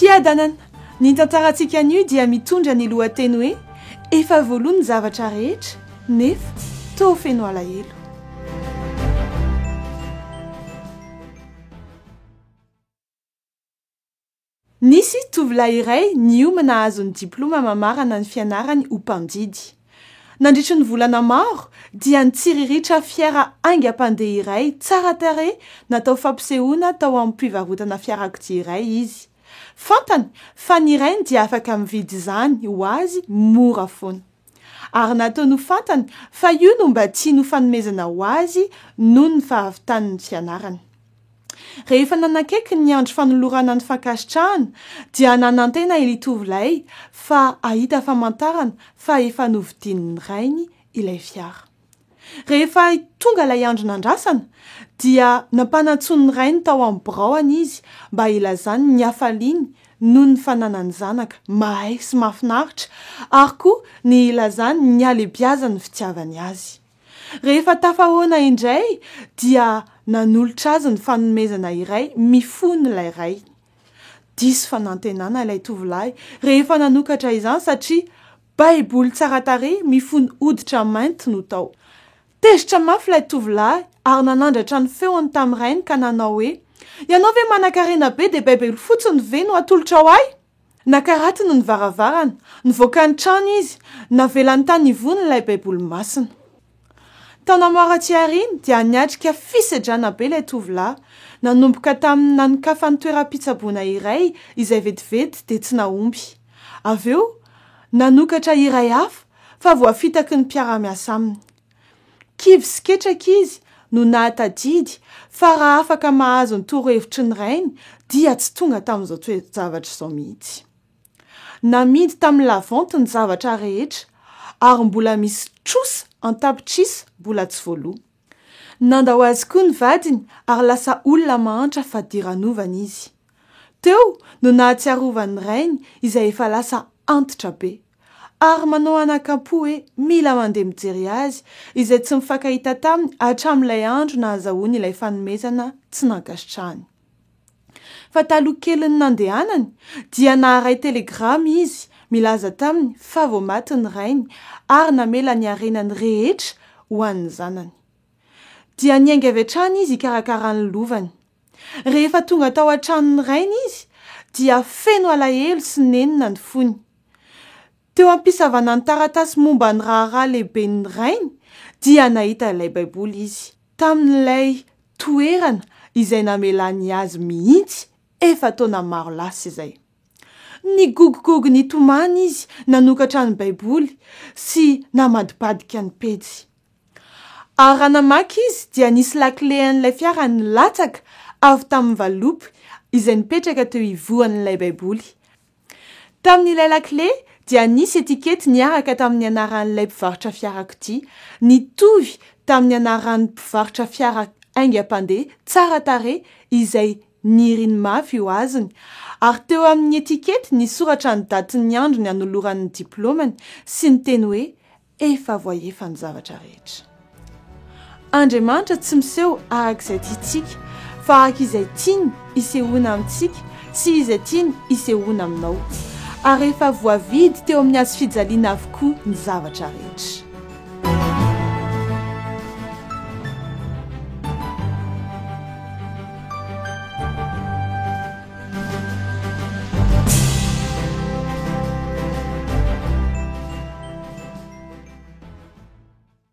Fiadanana, ny tantarantsika anio dia mitondra ny lohateny hoe efa voaloha ny zavatra rehetra nefa toa feno alahelo. Nisy tovolahy iray niomana nahazo ny diploma mamarana ny fianarany ho mpandidy. Nandritra ny volana maro dia nitsiriritra fiara aingam-pandeha iray tsara tarehy natao fampisehoana tao amin'ny mpivarotana fiarakodia iray izy. Fantany fa ny rainy dia afaka mividy izany ho azy mora foana. Ary nataony ho fantany fa io no mba tiany ho fanomezana ho azy noho ny fahavitan'ny fianarany. Rehefa nanakaiky ny andro fanolorana ny fankasitrahana dia nanantena ilay tovolahy fa ahita famantarana fa efa novidian'ny rainy ilay fiara. Rehefa tonga ilay andro nandrasana dia nampanantsony ny rainy tao amin'ny biraony izy mba ilazany ny hafaliany noho ny fananany zanaka mahay sy mahafinaritra ary koa ny ilazany ny halebiazany fitiavany azy. Rehefa tafahoana indray dia nanolotra azy ny fanomezana iray mifony ilay ray. Diso fanantenana ilay tovolahy rehefa nanokatra izany satria baiboly tsara tarehy mifony hoditra mainty no tao. Tezitra mafy ilay tovolahy ary nanandratra ny feony tamin'ny rainy ka nanao hoe ianao ve manan-karena be dia baiboly fotsiny ve no atolotra ao ahy? Nakaratiny ny varavarana, nivoaka ny trano izy, navelany tany ivony ilay baiboly masina. Taona maro aty aoriana dia niatrika fisedrana be ilay tovolahy, nanomboka tamin'ny nanokafany toeram-pitsaboana iray izay vetivety dia tsy nahomby. Avy eo nanokatra iray hafa fa voafitaky ny mpiara-miasa aminy. Kivy sy ketraka izy no nahatadidy fa raha afaka mahazo ny torohevitry ny rainy dia tsy tonga tamin'izao toe-javatra izao mihitsy. Namidy tamin'ny lavanty ny zavatra rehetra ary mbola misy trosa an-tapitrisa mbola tsy voaloha. Nandao azy koa ny vadiny ary lasa olona mahantra fa diranovana izy. Teo no nahatsiarovany rainy izay efa lasa antitra be. Ary manao anakampo hoe mila mandeha mijery azy izay tsy mifankahita taminy hatramin'ilay andro nahazahoany ilay fanomezana tsy nankasitrahany. Fa taloha kely ny nandehanany dia naharay telegrama izy milaza taminy fa vao maty ny rainy ary namela ny harenany rehetra ho an'ny zanany. Dia niainga avy hatrany izy hikarakarany lovany. Rehefa tonga tao an-tranony rainy izy dia feno alahelo sy nenina ny fony. Teo ampisavana ny taratasy momba ny raharaha lehibe ny rainy dia nahita ilay baiboly izy. Tamin'ilay toerana izay namelany azy mihitsy efa taona maro lasa izay. Ny gogogogo ny tomany izy nanokatra ny baiboly sy namadibadika ny pejy. Ary raha namaky izy dia nisy lakilehan'ilay fiara nilatsaka avy tamin'ny valopy izay nipetraka teo ivohan'ilay baiboly. Tamin'ilay lakile dia nisy etikety niaraka tamin'ny anaran'ilay mpivarotra fiarakodia, nitovy tamin'ny anaran'ny mpivarotra fiara aingam-pandeha tsara tarehy izay niriny mafy eo aziny. Ary teo amin'ny etikety nisoratra ny datin'ny andro ny hanoloran'ny diplomany sy ny teny hoe efa voahefa ny zavatra rehetra. Andriamanitra tsy miseho arak'izay tiantsika fa araka izay tiany isehoana amintsika sy izay tiany isehoana aminao. Ary efa voavidy teo amin'ny hazo fijaliana avokoa ny zavatra rehetra.